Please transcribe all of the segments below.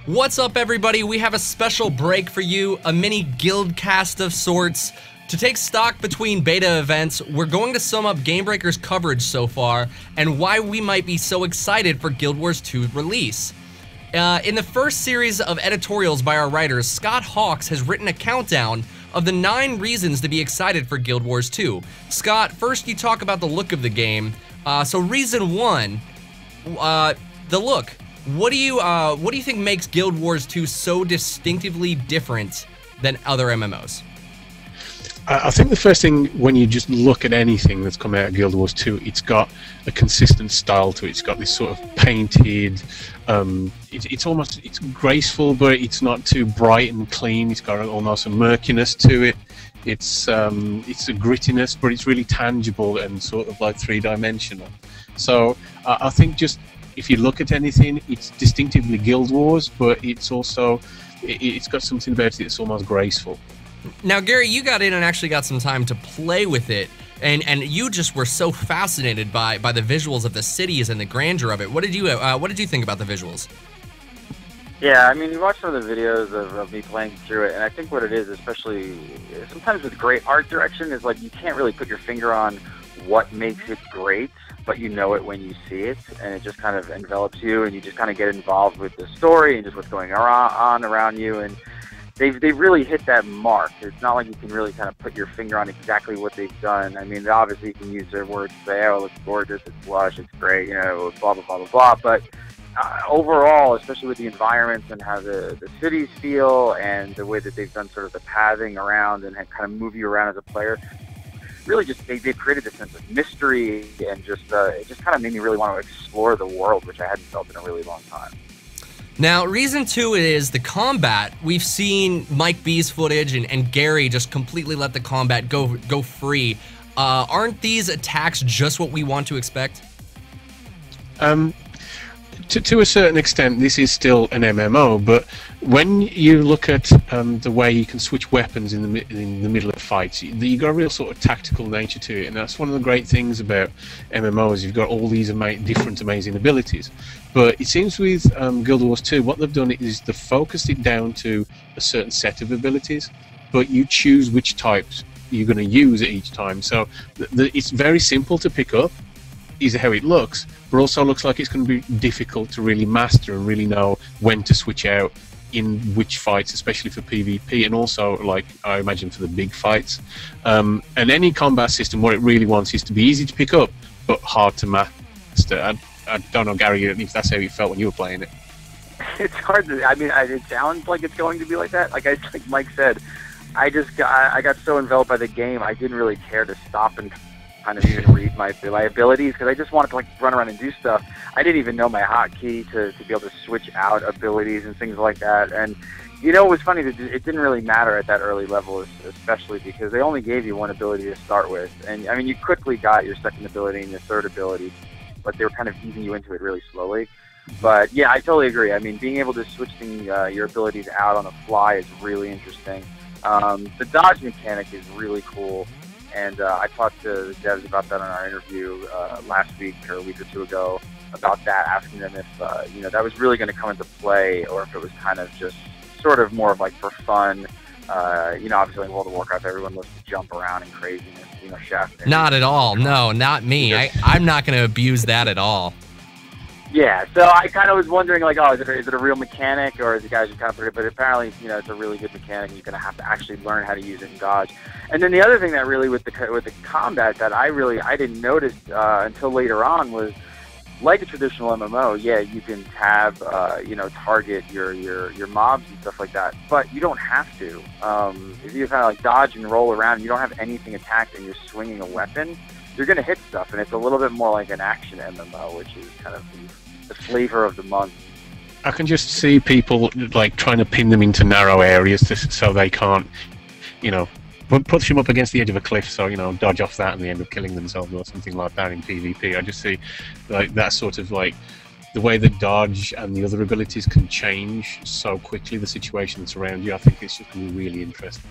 What's up, everybody? We have a special break for you, a mini guild cast of sorts. To take stock between beta events, we're going to sum up GameBreaker'S coverage so far and why we might be so excited for Guild Wars 2's release. In the first series of editorials by our writers, Scott Hawks has written a countdown of the 9 reasons to be excited for Guild Wars 2. Scott, first you talk about the look of the game. So reason 1, the look. What do you think makes Guild Wars 2 so distinctively different than other MMOs? I think the first thing, when you just look at anything that's come out of Guild Wars 2, it's got a consistent style to it. It's got this sort of painted, it's graceful, but it's not too bright and clean. It's got almost a murkiness to it. It's a grittiness, but it's really tangible and sort of like three-dimensional. So I think just if you look at anything, it's distinctively Guild Wars, but it's also it's got something about it that's almost graceful. Now, Gary, you got in and actually got some time to play with it, and you just were so fascinated by the visuals of the cities and the grandeur of it. What did you think about the visuals? Yeah, I mean, you watch some of the videos of me playing through it, and I think what it is, especially sometimes with great art direction, is like you can't really put your finger on what makes it great, but you know it when you see it, and it just kind of envelops you, and you just kind of get involved with the story and just what's going on around you, and they've really hit that mark. It's not like you can really kind of put your finger on exactly what they've done. I mean, obviously you can use their words to say, oh, it looks gorgeous, it's lush, it's great, you know, blah, blah, blah, blah, blah, but overall, especially with the environments and how the cities feel and the way that they've done sort of the pathing around and kind of move you around as a player, really just they've created this sense of mystery, and just it just kind of made me really want to explore the world, which I hadn't felt in a really long time. Now, reason 2 is the combat. We've seen Mike B's footage and Gary just completely let the combat go free. Aren't these attacks just what we want to expect? To a certain extent, this is still an MMO, but when you look at the way you can switch weapons in the middle of fights, you've got a real sort of tactical nature to it, and that's one of the great things about MMOs. You've got all these different amazing abilities, but it seems with Guild Wars 2, what they've done is they've focused it down to a certain set of abilities, but you choose which types you're going to use at each time. So it's very simple to pick up, is how it looks, but also looks like it's going to be difficult to really master and really know when to switch out in which fights, especially for PvP, and also, like, I imagine for the big fights. And any combat system, what it really wants is to be easy to pick up, but hard to master. I don't know, Gary, if that's how you felt when you were playing it. It's hard to, I mean, it sounds like it's going to be like that. Like Mike said, I got so enveloped by the game, I didn't really care to stop and kind of even read my abilities, because I just wanted to like run around and do stuff. I didn't even know my hotkey to be able to switch out abilities and things like that. And you know, it was funny that it didn't really matter at that early level, especially because they only gave you one ability to start with. And I mean, you quickly got your second ability and your third ability, but they were kind of easing you into it really slowly. But yeah, I totally agree. I mean, being able to switch your abilities out on the fly is really interesting. The dodge mechanic is really cool. And I talked to the devs about that in our interview last week or a week or two ago about that, asking them if you know, that was really going to come into play, or if it was kind of just sort of more of like for fun. You know, obviously in World of Warcraft, everyone loves to jump around and craziness. You know, Chef. Not at all. No, not me. I'm not going to abuse that at all. Yeah, so I kind of was wondering, like, oh, is it a real mechanic, or is the guys just kind of put it? But apparently, you know, it's a really good mechanic, and you're going to have to actually learn how to use it and dodge. And then the other thing that really with the combat that I didn't notice until later on was, like a traditional MMO, yeah, you can tab, you know, target your mobs and stuff like that, but you don't have to. If you kind of like dodge and roll around, and you don't have anything attacked, and you're swinging a weapon, you're going to hit stuff, and it's a little bit more like an action MMO, which is kind of the flavor of the month. I can just see people like trying to pin them into narrow areas so they can't, you know, push them up against the edge of a cliff, so, you know, dodge off that and they end up killing themselves or something like that in PvP. I just see like that sort of like the way the dodge and the other abilities can change so quickly, the situation that's around you. I think it's just going to be really interesting.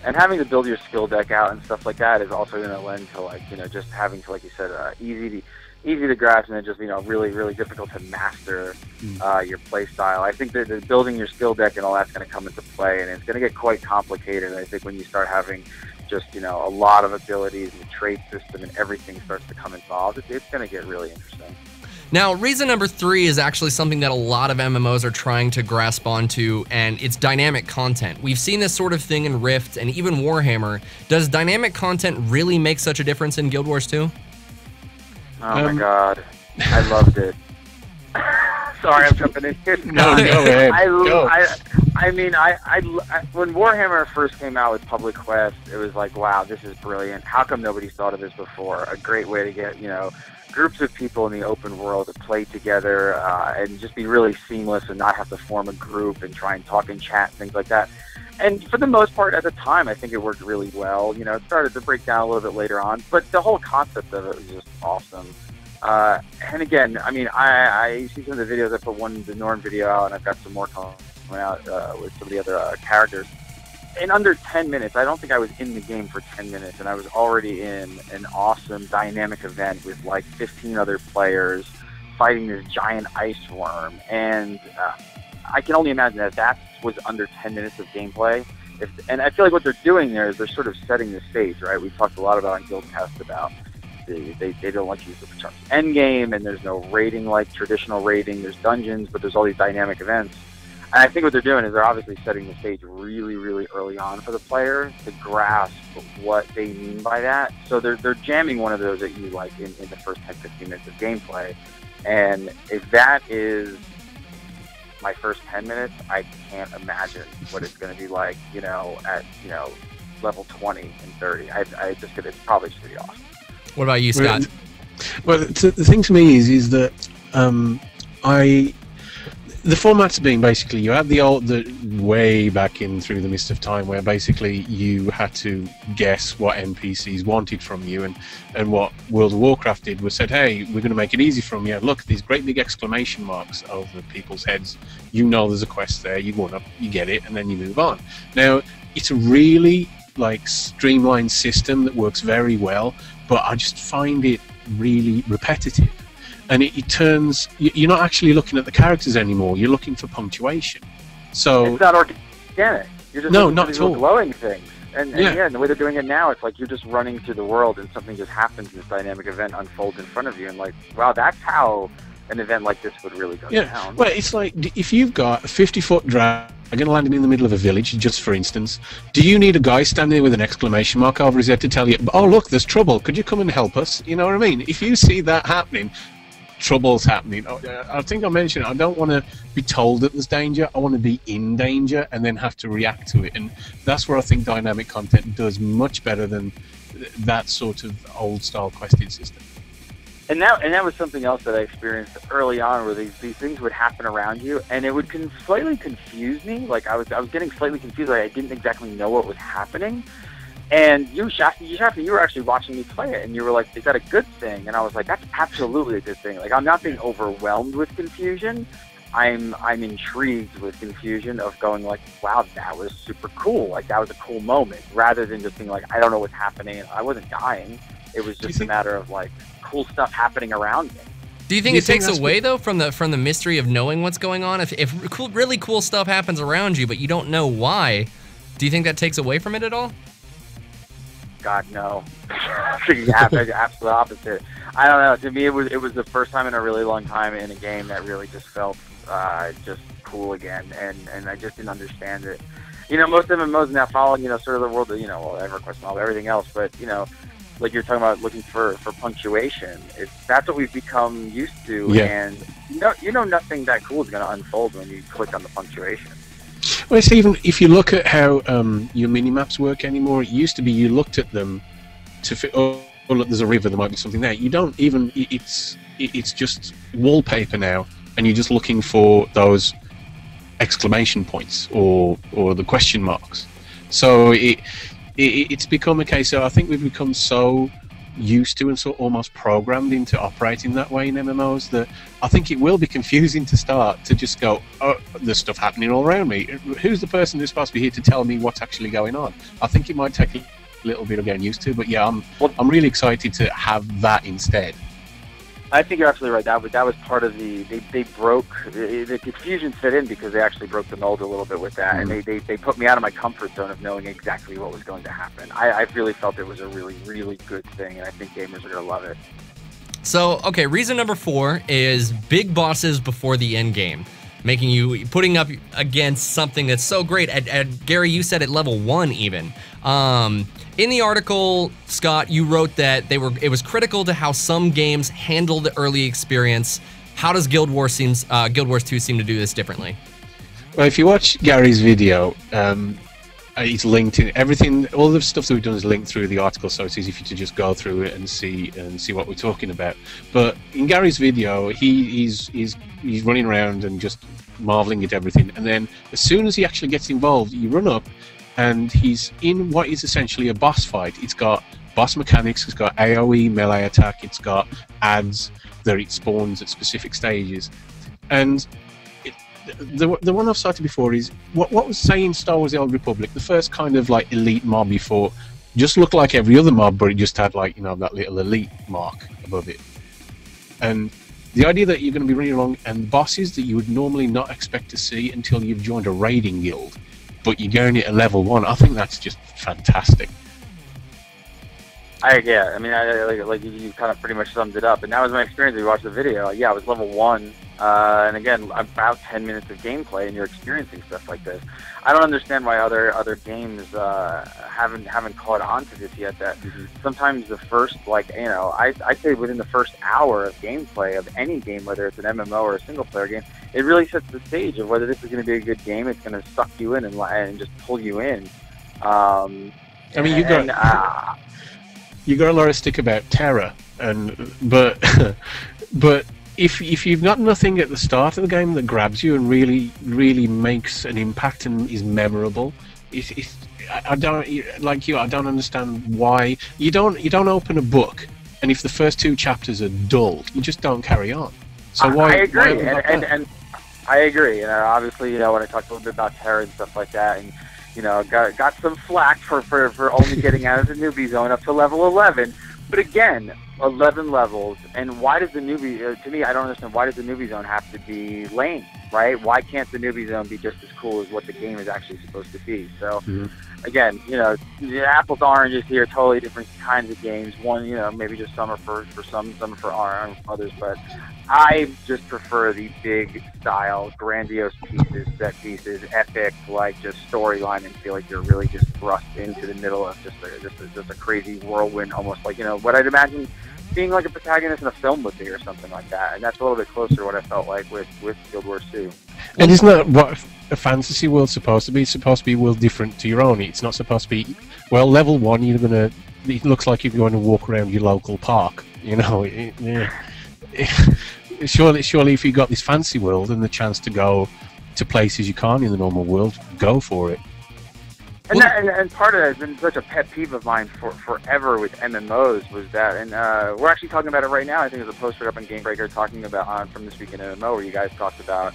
And having to build your skill deck out and stuff like that is also going to lend to, like, you know, just having to, like you said, easy easy to grasp and then just, really, really difficult to master your play style. I think that building your skill deck and all that's going to come into play, and it's going to get quite complicated. I think when you start having just, a lot of abilities and the trade system and everything starts to come involved, it's going to get really interesting. Now, reason number 3 is actually something that a lot of MMOs are trying to grasp onto, and it's dynamic content. We've seen this sort of thing in Rift and even Warhammer. Does dynamic content really make such a difference in Guild Wars 2? Oh my god, I loved it. Sorry, I'm jumping in here. No, go ahead. I mean, when Warhammer first came out with Public Quest, it was like, wow, this is brilliant. How come nobody's thought of this before? A great way to get, groups of people in the open world to play together and just be really seamless and not have to form a group and try and talk and chat, things like that. And for the most part, at the time, I think it worked really well. It started to break down a little bit later on, but the whole concept of it was just awesome. And again, I mean, I see some of the videos. I put the Norn video out, and I've got some more coming out with some of the other characters. In under 10 minutes, I don't think I was in the game for 10 minutes, and I was already in an awesome dynamic event with like 15 other players fighting this giant ice worm. And I can only imagine that was under 10 minutes of gameplay. And I feel like what they're doing there is they're sort of setting the stage, right? We've talked a lot about on Guildcast about they don't let you use the end game, and there's no raiding like traditional raiding. There's dungeons, but there's all these dynamic events. And I think what they're doing is they're obviously setting the stage really, really early on for the player to grasp what they mean by that. So they're jamming one of those at you like in the first 10, 15 minutes of gameplay. And if that is my first 10 minutes, I can't imagine what it's going to be like, at, level 20 and 30. It's probably just going to be awesome. What about you, Scott? Well, the thing to me is that the format's been basically, you had the way back in Through the Mist of Time, where basically you had to guess what NPCs wanted from you, and what World of Warcraft did was said, hey, we're going to make it easy from you. Look, these great big exclamation marks over people's heads. There's a quest there, you want up, you get it, and then you move on. Now, it's a really streamlined system that works very well, but I just find it really repetitive. And it turns, you're not actually looking at the characters anymore, you're looking for punctuation. So it's not organic. You're just looking not for these at all. glowing things. And the way they're doing it now, it's like you're just running through the world and something just happens, this dynamic event unfolds in front of you, and like, wow, that's how an event like this would really go down. Well, it's like, if you've got a 50-foot dragon landing in the middle of a village, just for instance, do you need a guy standing there with an exclamation mark over his head to tell you, oh look, there's trouble, could you come and help us? You know what I mean? If you see that happening, trouble's happening. I think I mentioned I don't want to be told that there's danger. I want to be in danger and then have to react to it. And that's where I think dynamic content does much better than that sort of old style questing system. And that was something else that I experienced early on, where these things would happen around you, and it would slightly confuse me. Like I was getting slightly confused. Like I didn't exactly know what was happening. And you were actually watching me play it, and you were like, is that a good thing? And I was like, that's absolutely a good thing. Like, I'm not being overwhelmed with confusion. I'm intrigued with confusion of going like, wow, that was super cool. Like, that was a cool moment, rather than just being like, I don't know what's happening. I wasn't dying. It was just a matter of like cool stuff happening around me. Do you think it takes away though from the mystery of knowing what's going on? If really cool stuff happens around you, but you don't know why, do you think that takes away from it at all? God, no. The absolute opposite. I don't know. To me, it was the first time in a really long time in a game that really just felt just cool again, and I just didn't understand it. Most MMOs now follow, sort of the world of, EverQuest and all everything else, but, like you're talking about looking for punctuation. That's what we've become used to, and nothing that cool is going to unfold when you click on the punctuation. Well, it's even if you look at how your mini-maps work anymore, it used to be you looked at them to oh look, there's a river, there might be something there. You don't even, it's just wallpaper now, and you're just looking for those exclamation points or the question marks. So it's become a case of, I think we've become so used to and so almost programmed into operating that way in MMOs that I think it will be confusing to start to just go, oh, there's stuff happening all around me. Who's the person who's supposed to be here to tell me what's actually going on? I think it might take a little bit of getting used to, but yeah, I'm really excited to have that instead. I think you're absolutely right. That was part of they broke the confusion fit in because they actually broke the mold a little bit with that, and they put me out of my comfort zone of knowing exactly what was going to happen. I really felt it was a really, really good thing, and I think gamers are going to love it. So, okay, reason number 4 is big bosses before the end game, putting up against something that's so great. At Gary, you said at level 1 even. In the article, Scott, you wrote that it was critical to how some games handle the early experience. How does Guild Wars 2 seem to do this differently? Well, if you watch Gary's video, it's linked in everything. All the stuff that we've done is linked through the article, so it's easy for you to just go through it and see what we're talking about. But in Gary's video, he's running around and just marveling at everything, and then as soon as he actually gets involved, you run up, and he's in what is essentially a boss fight. It's got boss mechanics, it's got AoE melee attack, it's got adds that it spawns at specific stages, and the one I've cited before is what was saying Star Wars: The Old Republic. The first kind of like elite mob before just looked like every other mob, but it just had like that little elite mark above it. And the idea that you're going to be running along and bosses that you would normally not expect to see until you've joined a raiding guild, but you're going at level 1, I think that's just fantastic. Yeah, I mean, like you kind of pretty much summed it up, and that was my experience. We watched the video. Yeah, I was level 1, and again, about 10 minutes of gameplay, and you're experiencing stuff like this. I don't understand why other games haven't caught on to this yet. That sometimes the first, I'd say within the first hour of gameplay of any game, whether it's an MMO or a single player game, it really sets the stage of whether this is going to be a good game. It's going to suck you in and just pull you in. I mean, you got a lot of stick about terror, but if you've got nothing at the start of the game that grabs you and really makes an impact and is memorable, I don't understand why you don't open a book, and if the first 2 chapters are dull, you just don't carry on. So why? I agree, and I agree. And obviously, when I talked a little bit about terror and stuff like that, and got some flack for only getting out of the newbie zone up to level 11. But again, 11 levels, and why does the newbie, to me, I don't understand, why does the newbie zone have to be lame, right? Why can't the newbie zone be just as cool as what the game is actually supposed to be? So, again, the apples to oranges here, totally different kinds of games. One, maybe just some are for some are for others, but I just prefer the big style, grandiose pieces, set pieces, epic, just storyline, and feel like you're really just thrust into the middle of just a crazy whirlwind, almost like, what I'd imagine being like a protagonist in a film would be or something like that. And that's a little bit closer to what I felt like with Guild Wars 2. And isn't that what a fantasy world's supposed to be? It's supposed to be a world different to your own. It's not supposed to be, well, level 1, it looks like you're going to walk around your local park, Surely if you've got this fancy world and the chance to go to places you can't in the normal world, go for it. And part of it has been such a pet peeve of mine forever with MMOs was that, and we're actually talking about it right now. I think there's a post up on GameBreaker talking about from this week in MMO where you guys talked about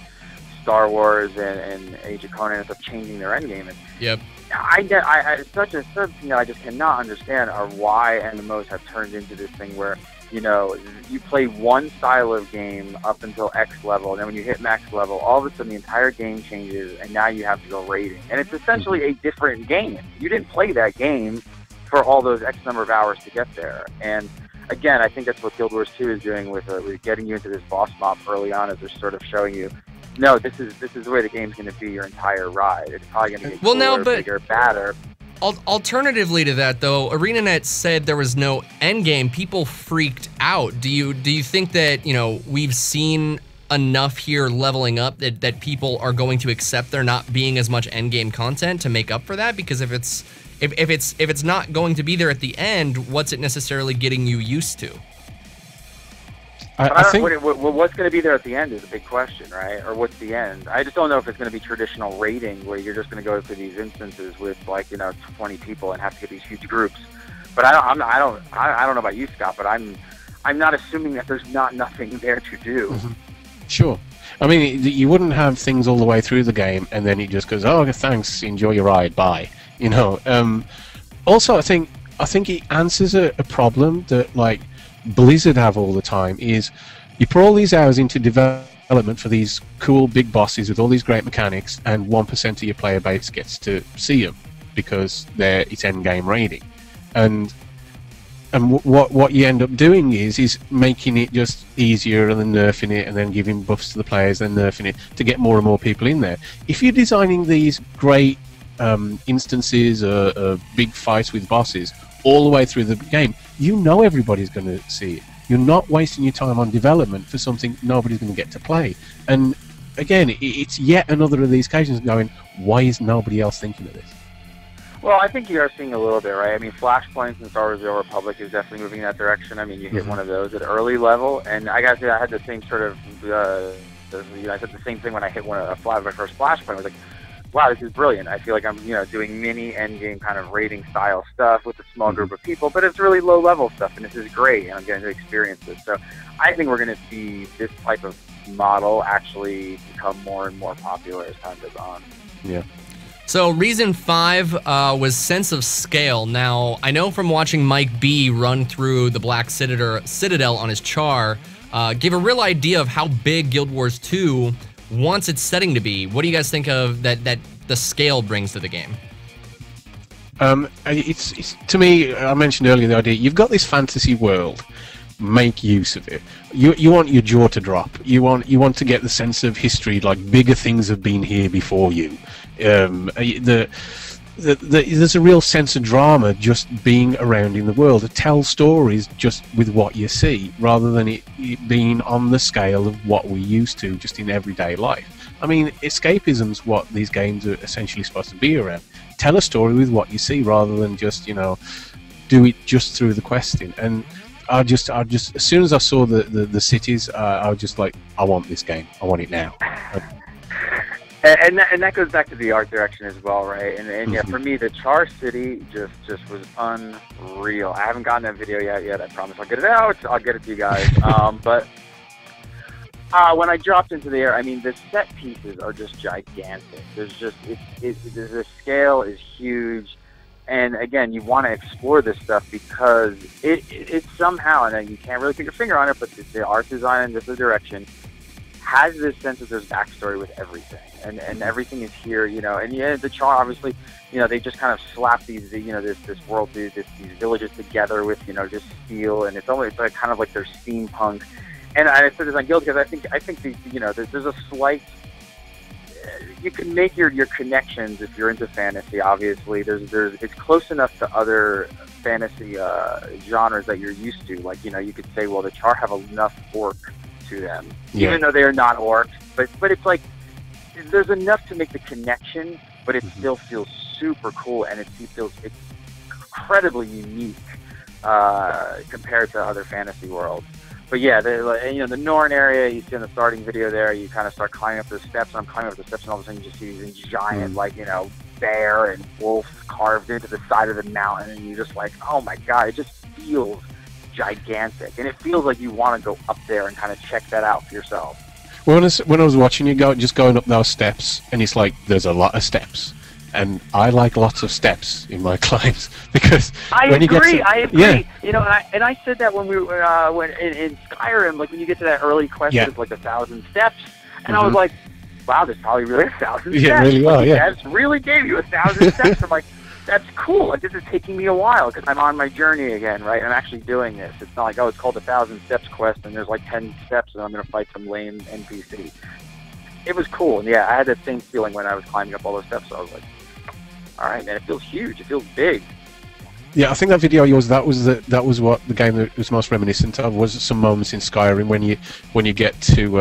Star Wars and Age of Conan and stuff changing their endgame. And yep. It's such a thing that I just cannot understand are why MMOs have turned into this thing where you play one style of game up until X level, and then when you hit max level, all of a sudden the entire game changes, and now you have to go raiding. And it's essentially a different game. You didn't play that game for all those X number of hours to get there. And again, I think that's what Guild Wars 2 is doing with getting you into this boss mob early on, is they're sort of showing you, no, this is the way the game's going to be your entire ride. It's probably going to get cooler, bigger, badder. Alternatively to that, though, ArenaNet said there was no end game. People freaked out. Do you think that we've seen enough here leveling up that people are going to accept there not being as much end game content to make up for that? Because if it's not going to be there at the end, what's it necessarily getting you used to? I think what's going to be there at the end is a big question, right? Or what's the end? I just don't know if it's going to be traditional raiding where you're just going to go to these instances with 20 people and have to get these huge groups. But I don't know about you, Scott, but I'm not assuming that there's nothing there to do. Sure. I mean, you wouldn't have things all the way through the game and then it just goes, oh, thanks, enjoy your ride, bye. Also, I think it answers a problem that Blizzard have all the time is you put all these hours into development for these cool big bosses with all these great mechanics, and 1% of your player base gets to see them because it's end game rating, and what you end up doing is making it just easier and then nerfing it and then giving buffs to the players, then nerfing it to get more and more people in there. If you're designing these great instances big fights with bosses all the way through the game, you know everybody's going to see it. You're not wasting your time on development for something nobody's going to get to play. And again, it's yet another of these occasions going, why is nobody else thinking of this? Well, I think you are seeing a little bit, right? I mean, Flashpoints and Star Wars: The Old Republic is definitely moving in that direction. I mean, you hit one of those at early level, and I gotta say, I had the same sort of, I said the same thing when I hit my first Flashpoint. I was like, wow, this is brilliant. I feel like I'm, doing mini endgame kind of rating style stuff with a small group of people, but it's really low level stuff, and this is great, and I'm getting to experience this. So I think we're going to see this type of model actually become more and more popular as time goes on. Yeah. So reason 5 was sense of scale. Now, I know from watching Mike B run through the Black Citadel on his char, gave a real idea of how big Guild Wars 2 wants its setting to be. What do you guys think of that the scale brings to the game? It's to me, I mentioned earlier the idea, you've got this fantasy world, make use of it. You want your jaw to drop. You want to get the sense of history, like bigger things have been here before you. There's a real sense of drama just being around in the world, to tell stories just with what you see, rather than it being on the scale of what we're used to just in everyday life. I mean, escapism's what these games are essentially supposed to be around. Tell a story with what you see, rather than just, do it just through the questing. And I just as soon as I saw the cities, I was just like, I want this game. I want it now. And that goes back to the art direction as well, right? And yeah, for me, the Char City just was unreal. I haven't gotten that video yet. I promise I'll get it out. I'll get it to you guys. But when I dropped into the air, I mean, the set pieces are just gigantic. There's just the scale is huge. And again, you want to explore this stuff because it somehow, and you can't really put your finger on it, but the art design and the direction has this sense that there's backstory with everything, and everything is here, and the Char, obviously, they just kind of slap these, this world, these villages together with, just steel, and it's almost like kind of like they're steampunk. And I said this on Guild because I think there's a slight, you can make your connections if you're into fantasy. Obviously, it's close enough to other fantasy genres that you're used to. Like, you could say, well, the Char have enough orc to them, even though they are not orcs, but it's like there's enough to make the connection, but it still feels super cool, and it feels incredibly unique compared to other fantasy worlds. But yeah, the Norn area, you see in the starting video there, you kind of start climbing up the steps, and I'm climbing up the steps, and all of a sudden you just see these giant, bear and wolf carved into the side of the mountain, and you're just like, oh my god, it just feels gigantic, and it feels like you want to go up there and kind of check that out for yourself. Well, when I was watching you going up those steps, and it's like there's a lot of steps, and I like lots of steps in my climbs because I agree. Yeah. And I said that when we were when in Skyrim, like when you get to that early quest, it's like 1,000 steps, and I was like, wow, there's probably really 1,000 steps. Yeah, really are. Yeah, that's really gave you 1,000 steps. I'm like, that's cool. Like, this is taking me a while because I'm on my journey again, right? I'm actually doing this. It's not like, oh, it's called 1,000 Steps quest and there's like 10 steps and I'm going to fight some lame NPC. It was cool. And yeah, I had that same feeling when I was climbing up all those steps. So I was like, all right, man, it feels huge. It feels big. Yeah, I think that video of yours, that was what the game that was most reminiscent of, was some moments in Skyrim when you get to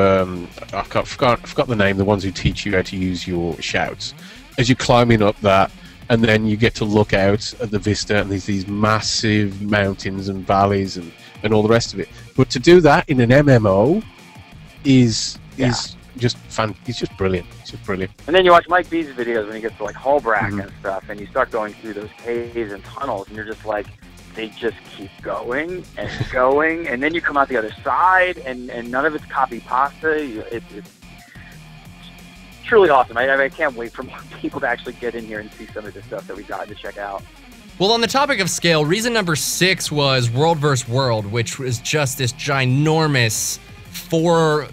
I forgot the name, the ones who teach you how to use your shouts. As you're climbing up that, and then you get to look out at the vista, and there's these massive mountains and valleys and all the rest of it. But to do that in an MMO is just fun. It's just brilliant. It's just brilliant. And then you watch Mike B's videos when he gets to like Hullbrack and stuff, and you start going through those caves and tunnels, and you're just like, they just keep going and going, and then you come out the other side, and none of it's copy pasta. It's truly awesome. I can't wait for more people to actually get in here and see some of the stuff that we got to check out. Well, on the topic of scale, reason number 6 was World vs. World, which was just this ginormous four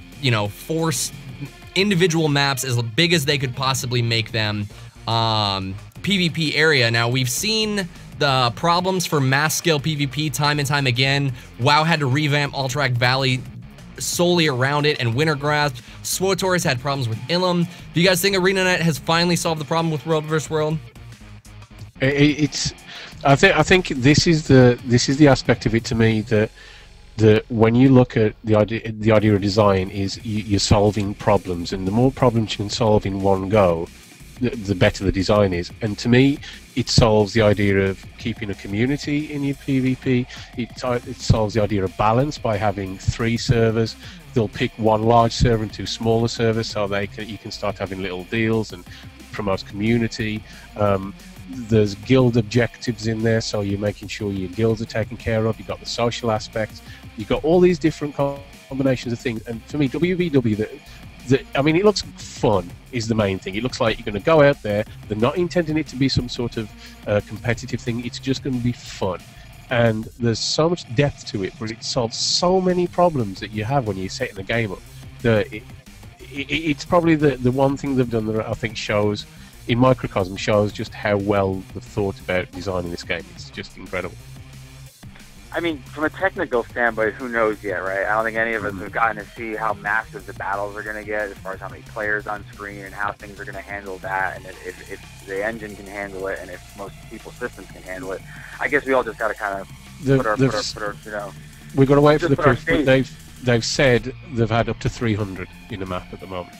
individual maps as big as they could possibly make them PvP area. Now, we've seen the problems for mass scale PvP time and time again. WoW had to revamp Alterac Valley solely around it, and Wintergrasp. SWTOR had problems with Ilum. Do you guys think ArenaNet has finally solved the problem with World vs. World? I think this is the aspect of it to me that when you look at the idea of design is you're solving problems, and the more problems you can solve in one go, the better the design is. And to me, it solves the idea of keeping a community in your PvP. It solves the idea of balance by having 3 servers. They'll pick one large server and 2 smaller servers, so you can start having little deals and promote community. There's guild objectives in there, so you're making sure your guilds are taken care of. You've got the social aspects. You've got all these different combinations of things. And for me, WVW, I mean, it looks fun is the main thing. It looks like you're going to go out there. They're not intending it to be some sort of competitive thing. It's just going to be fun. And there's so much depth to it, but it solves so many problems that you have when you're setting the game up. It's probably the one thing they've done that I think shows, in microcosm, shows just how well they've thought about designing this game. It's just incredible. I mean, from a technical standpoint, who knows yet, right? I don't think any of us have gotten to see how massive the battles are going to get as far as how many players on screen and how things are going to handle that, and if the engine can handle it and if most people's systems can handle it. I guess we all just got to kind of put our we've got to wait for the proof, but they've said they've had up to 300 in a map at the moment.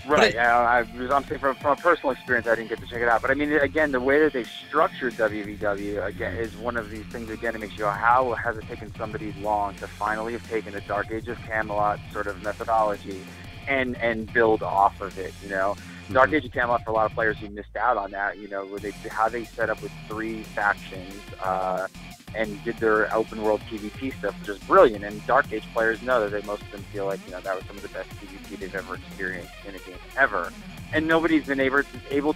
Right, I'm saying from a personal experience, I didn't get to check it out. But I mean, again, the way that they've structured WVW, again, is one of these things, again, that makes you go, how has it taken somebody long to finally have taken the Dark Age of Camelot sort of methodology and build off of it, you know? Dark Age of Camelot, for a lot of players who missed out on that, you know, how they set up with 3 factions, and did their open world PvP stuff, which is brilliant. And Dark Age players know that most of them feel like, you know, that was some of the best PvP they've ever experienced in a game ever. And nobody's been able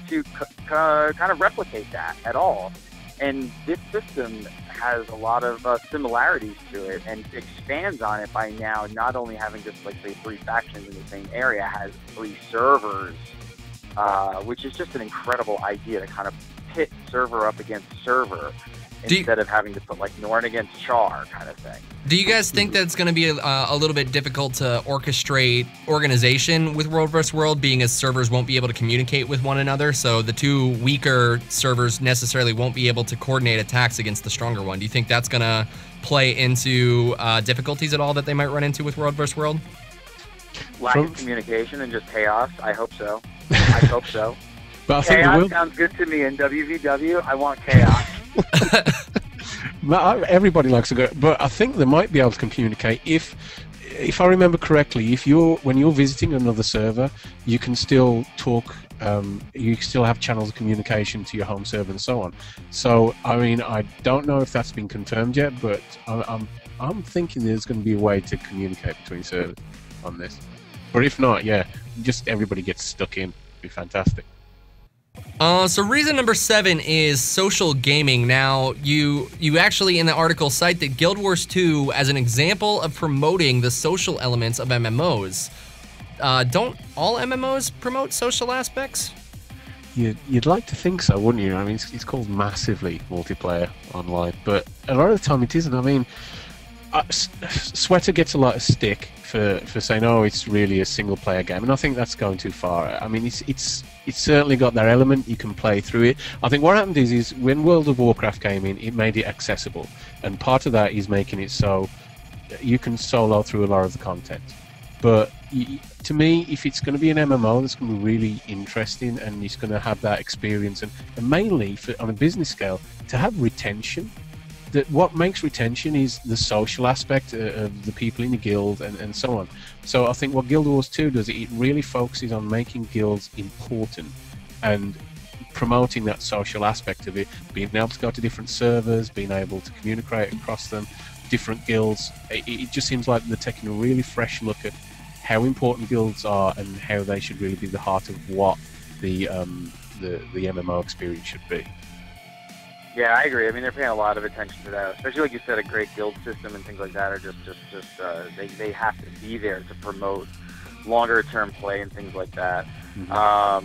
to kind of replicate that at all. And this system has a lot of similarities to it and expands on it by now not only having just, like, say, 3 factions in the same area, has 3 servers, which is just an incredible idea to kind of pit server up against server. Instead of having to put, like, Norn against Char kind of thing. Do you guys think that it's going to be a little bit difficult to orchestrate organization with World vs. World, being as servers won't be able to communicate with one another, so the 2 weaker servers necessarily won't be able to coordinate attacks against the stronger one? Do you think that's going to play into difficulties at all that they might run into with World vs. World? Lack of communication and just chaos? I hope so. I hope so. But I chaos think sounds good to me in WVW. I want chaos. Everybody likes to go, but I think they might be able to communicate if I remember correctly. When you're visiting another server, you can still talk. You still have channels of communication to your home server and so on. So I mean, I don't know if that's been confirmed yet, but I'm thinking there's going to be a way to communicate between servers on this. But if not, yeah, just everybody gets stuck in. It'd be fantastic. So reason number 7 is social gaming. Now, you actually in the article cite that Guild Wars 2 as an example of promoting the social elements of MMOs. Don't all MMOs promote social aspects? You'd like to think so, wouldn't you? I mean, it's called massively multiplayer online, but a lot of the time it isn't. I mean, SWTOR gets a lot of stick for saying, oh, it's really a single player game, and I think that's going too far. I mean, it's certainly got that element. You can play through it. I think what happened is when World of Warcraft came in, it made it accessible, and part of that is making it so you can solo through a lot of the content. But to me, if it's going to be an MMO that's going to be really interesting and it's going to have that experience, and mainly on a business scale, to have retention. That what makes retention is the social aspect of the people in the guild and so on. So I think what Guild Wars 2 does, it really focuses on making guilds important and promoting that social aspect of it, being able to go to different servers, being able to communicate across them, different guilds. It just seems like they're taking a really fresh look at how important guilds are and how they should really be the heart of what the MMO experience should be. Yeah, I agree. I mean, they're paying a lot of attention to that, especially like you said, a great guild system and things like that are just they have to be there to promote longer term play and things like that. I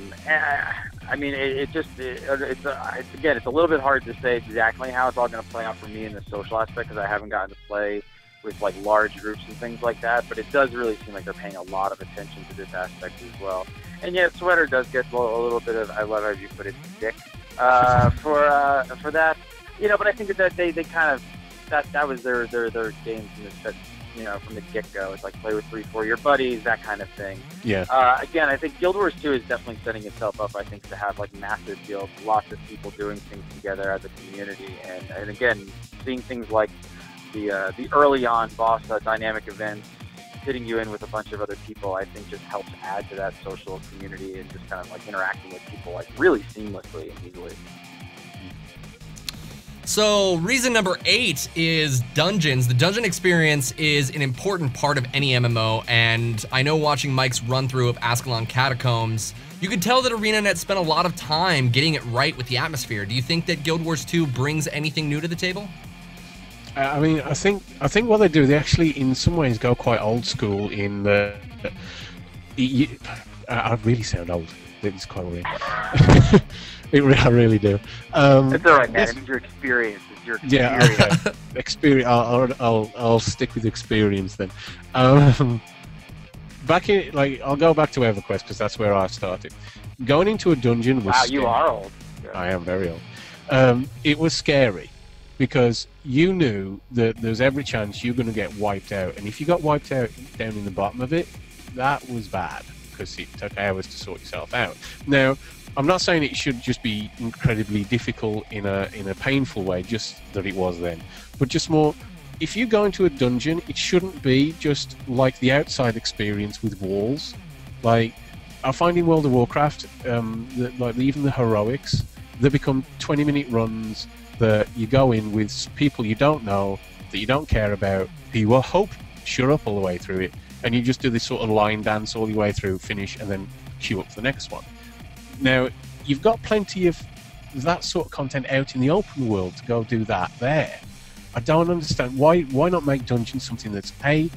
mean, it's again, it's a little bit hard to say exactly how it's all going to play out for me in the social aspect because I haven't gotten to play with like large groups and things like that. But it does really seem like they're paying a lot of attention to this aspect as well. And yeah, Sweater does get a little bit of, I love how you put it, dick for that, you know. But I think that they kind of that was their games in this, you know, from the get-go. It's like play with 3-4 your buddies, that kind of thing. Yeah. Again, I think Guild Wars 2 is definitely setting itself up, I think, to have like massive guilds, lots of people doing things together as a community, and again, seeing things like the early on boss dynamic events, fitting you in with a bunch of other people, I think just helps add to that social community and just kind of like interacting with people like really seamlessly and easily. So reason number 8 is dungeons. The dungeon experience is an important part of any MMO, and I know watching Mike's run through of Ascalon Catacombs, you could tell that ArenaNet spent a lot of time getting it right with the atmosphere. Do you think that Guild Wars 2 brings anything new to the table? I mean, I think what they do, they actually, in some ways, go quite old school. In the, I really sound old. It's quite weird. I really do. It's all right, man. I mean, your experience is your experience. Yeah, okay. Experience. I'll stick with experience then. Back in, like, I'll go back to EverQuest because that's where I started. Going into a dungeon was. Wow, scary. you are old. Yeah. I am very old. It was scary. Because you knew that there's every chance you're going to get wiped out, and if you got wiped out down in the bottom of it, that was bad because it took hours to sort yourself out. Now, I'm not saying it should just be incredibly difficult in a painful way, just that it was then, but just more. If you go into a dungeon, it shouldn't be just like the outside experience with walls. Like I find in World of Warcraft, like even the heroics, they become 20-minute runs. That you go in with people you don't know, that you don't care about, who you will hope cheer up all the way through it, and you just do this sort of line dance all the way through, finish, and then queue up for the next one. Now, you've got plenty of that sort of content out in the open world to go do that there. I don't understand why not make dungeons something that's an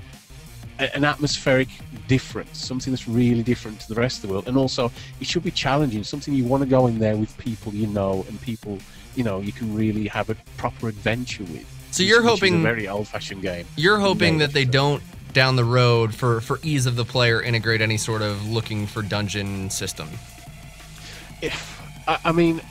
atmospheric difference, something that's really different to the rest of the world, and also it should be challenging, something you want to go in there with people you know and people you can really have a proper adventure with. So you're hoping, which is a very old-fashioned game. You're hoping that they don't down the road for ease of the player integrate any sort of looking for dungeon system. I mean,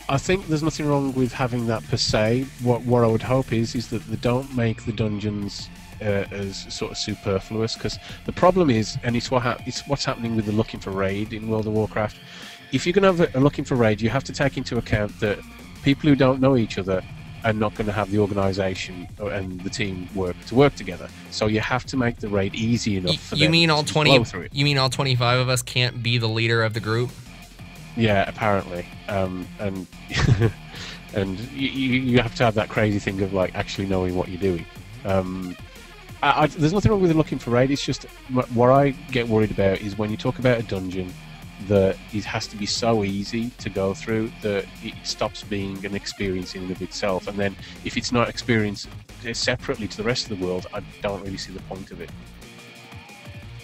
I think there's nothing wrong with having that per se. What I would hope is that they don't make the dungeons as sort of superfluous, because the problem is, and it's what's happening with the looking for raid in World of Warcraft. If you're going to have a looking for raid, you have to take into account that people who don't know each other are not going to have the organisation and the team work together. So you have to make the raid easy enough for them to blow through it. You mean all 25 of us can't be the leader of the group? Yeah, apparently. And and you have to have that crazy thing of like actually knowing what you're doing. There's nothing wrong with looking for raid. It's just what I get worried about is when you talk about a dungeon that it has to be so easy to go through that it stops being an experience in and of itself, and then if it's not experienced separately to the rest of the world, I don't really see the point of it.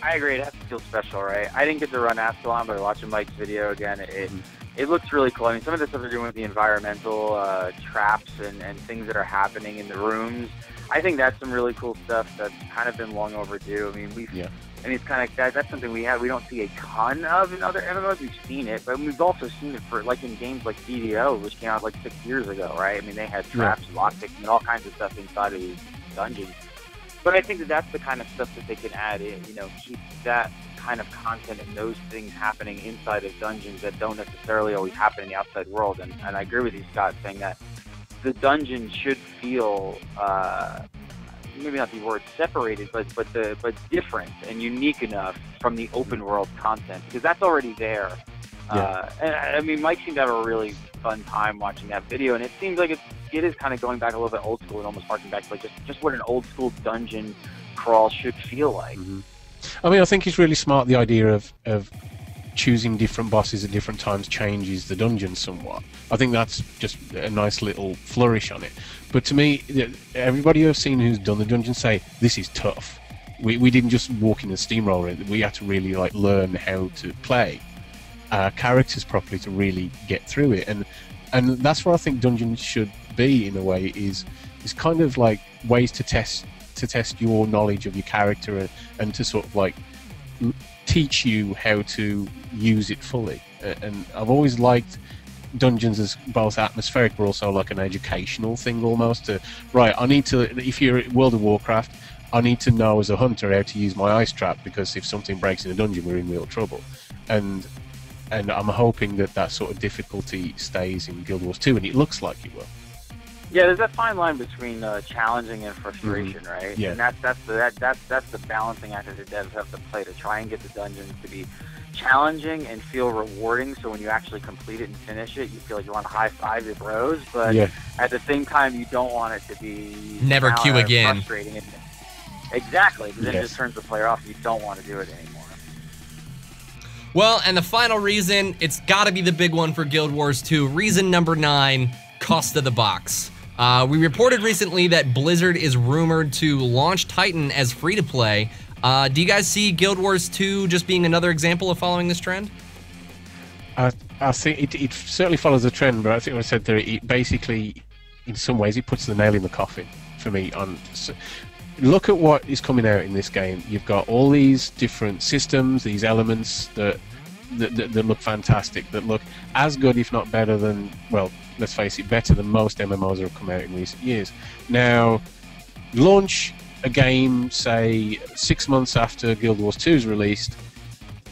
I agree, it has to feel special, right? I didn't get to run Ascalon, but watching Mike's video again, it looks really cool. I mean, some of the stuff they're doing with the environmental traps and things that are happening in the rooms, I think that's some really cool stuff that's kind of been long overdue. I mean, I mean, it's kind of that's something we don't see a ton of in other MMOs. We've seen it, but we've also seen it for like in games like DDO, which came out like 6 years ago, right? I mean, they had traps, lockpicks, and all kinds of stuff inside of these dungeons. But I think that that's the kind of stuff that they can add in, keep that kind of content and those things happening inside of dungeons that don't necessarily always happen in the outside world. And I agree with you, Scott, saying that the dungeon should feel maybe not the word separated, but different and unique enough from the open world content, because that's already there. And I mean, Mike seemed to have a really fun time watching that video, and it seems like it is kind of going back a little bit old school and almost harking back to like just what an old school dungeon crawl should feel like. I mean, I think it's really smart, the idea of choosing different bosses at different times changes the dungeon somewhat. I think that's just a nice little flourish on it. But to me, everybody I've seen who's done the dungeon say this is tough. We didn't just walk in and steamroller it. We had to really like learn how to play characters properly to really get through it. And that's what I think dungeons should be in a way, is kind of like ways to test your knowledge of your character and to sort of like teach you how to use it fully. And I've always liked dungeons as both atmospheric but also like an educational thing almost. Right, I need to, if you're at World of Warcraft, I need to know as a hunter how to use my ice trap, because if something breaks in a dungeon, we're in real trouble. And I'm hoping that sort of difficulty stays in Guild Wars 2, and it looks like it will. Yeah, there's that fine line between challenging and frustration, right? Yeah. And that's the balancing act that the devs have to play to try and get the dungeons to be challenging and feel rewarding. So when you actually complete it and finish it, you feel like you want to high five your bros, but at the same time, you don't want it to be never queue again. Frustrating. Exactly, because then it just turns the player off. And you don't want to do it anymore. Well, and the final reason, it's got to be the big one for Guild Wars 2. Reason number 9, cost of the box. We reported recently that Blizzard is rumored to launch Titan as free-to-play. Do you guys see Guild Wars 2 just being another example of following this trend? I think it certainly follows the trend, but I think what I said there, it basically, in some ways, it puts the nail in the coffin for me. Look at what is coming out in this game. You've got all these different systems, these elements that look fantastic, that look as good, if not better than, well, let's face it, better than most MMOs that have come out in recent years. Now, launch a game, say, 6 months after Guild Wars 2 is released,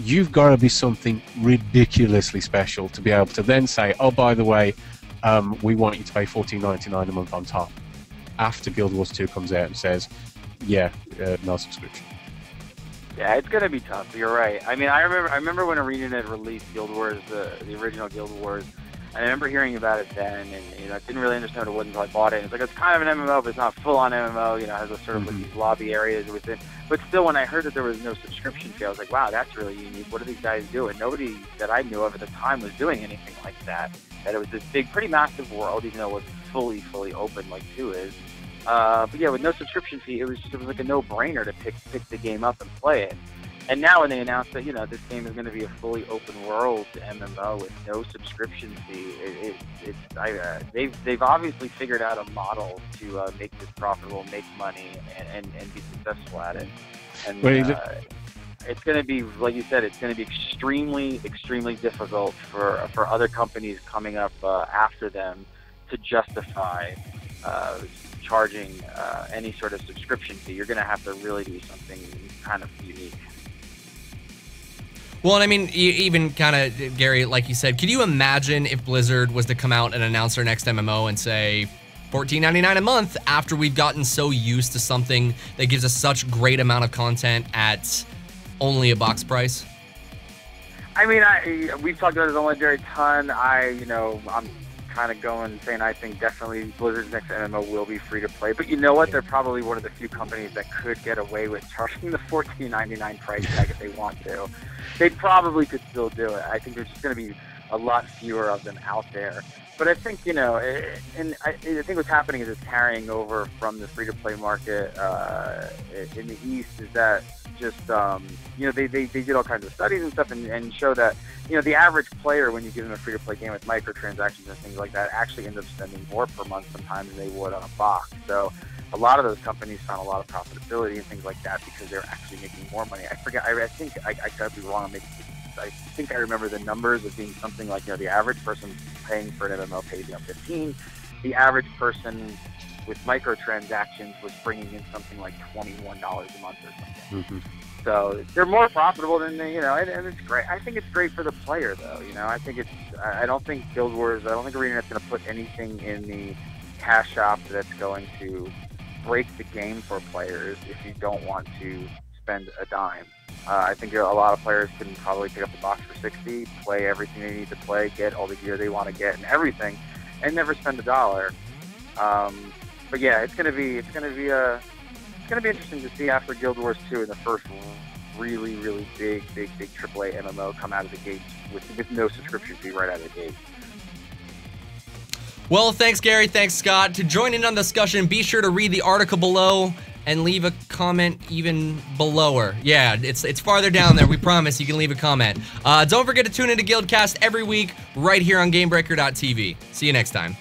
you've got to be something ridiculously special to be able to then say, oh, by the way, we want you to pay $14.99 a month on top, after Guild Wars 2 comes out and says, no subscription. Yeah, it's gonna be tough. You're right. I mean, I remember when ArenaNet released Guild Wars, the original Guild Wars. And I remember hearing about it then, and I didn't really understand what it was until I bought it. And it's like, it's kind of an MMO, but it's not full-on MMO. It has a sort of like these lobby areas within. But still, when I heard that there was no subscription fee, I was like, wow, that's really unique. What are these guys doing? Nobody that I knew of at the time was doing anything like that. That it was this big, pretty massive world, even though it wasn't fully open like 2 is. But yeah, with no subscription fee, it was like a no-brainer to pick the game up and play it. And now when they announced that, this game is going to be a fully open world MMO with no subscription fee, they've obviously figured out a model to make this profitable, make money, and be successful at it. And it's going to be, like you said, it's going to be extremely, extremely difficult for other companies coming up after them to justify charging any sort of subscription fee. You're going to have to really do something kind of unique. Well, and I mean, even kind of, Gary, like you said, could you imagine if Blizzard was to come out and announce their next MMO and say $14.99 a month after we've gotten so used to something that gives us such great amount of content at only a box price? I mean, we've talked about this on Legendary a ton. I'm kind of saying I think definitely Blizzard's next MMO will be free to play. But you know what? They're probably one of the few companies that could get away with charging the $14.99 price tag if they want to. They probably could still do it. I think there's just going to be a lot fewer of them out there. But I think, and I think what's happening is it's carrying over from the free-to-play market in the East is that just, they did all kinds of studies and stuff and show that, the average player, when you give them a free-to-play game with microtransactions and things like that, actually ends up spending more per month sometimes than they would on a box. So a lot of those companies found a lot of profitability and things like that because they're actually making more money. I forget, I think I could be wrong. I think I remember the numbers of being something like, the average person paying for an MMO pays, $15. The average person with microtransactions was bringing in something like $21 a month or something. So they're more profitable than and it's great. I think it's great for the player, though. I don't think Guild Wars, I don't think ArenaNet's going to put anything in the cash shop that's going to break the game for players if you don't want to spend a dime. I think a lot of players can probably pick up the box for $60, play everything they need to play, get all the gear they want to get and everything, and never spend $1. But yeah, it's gonna be interesting to see after Guild Wars 2 in the first really, really big AAA MMO come out of the gate with no subscription fee right out of the gate. Well, thanks, Gary. Thanks, Scott. To join in on the discussion, be sure to read the article below and leave a comment even belower. Yeah, it's farther down there. We promise you can leave a comment. Don't forget to tune into Guildcast every week right here on GameBreaker.tv. See you next time.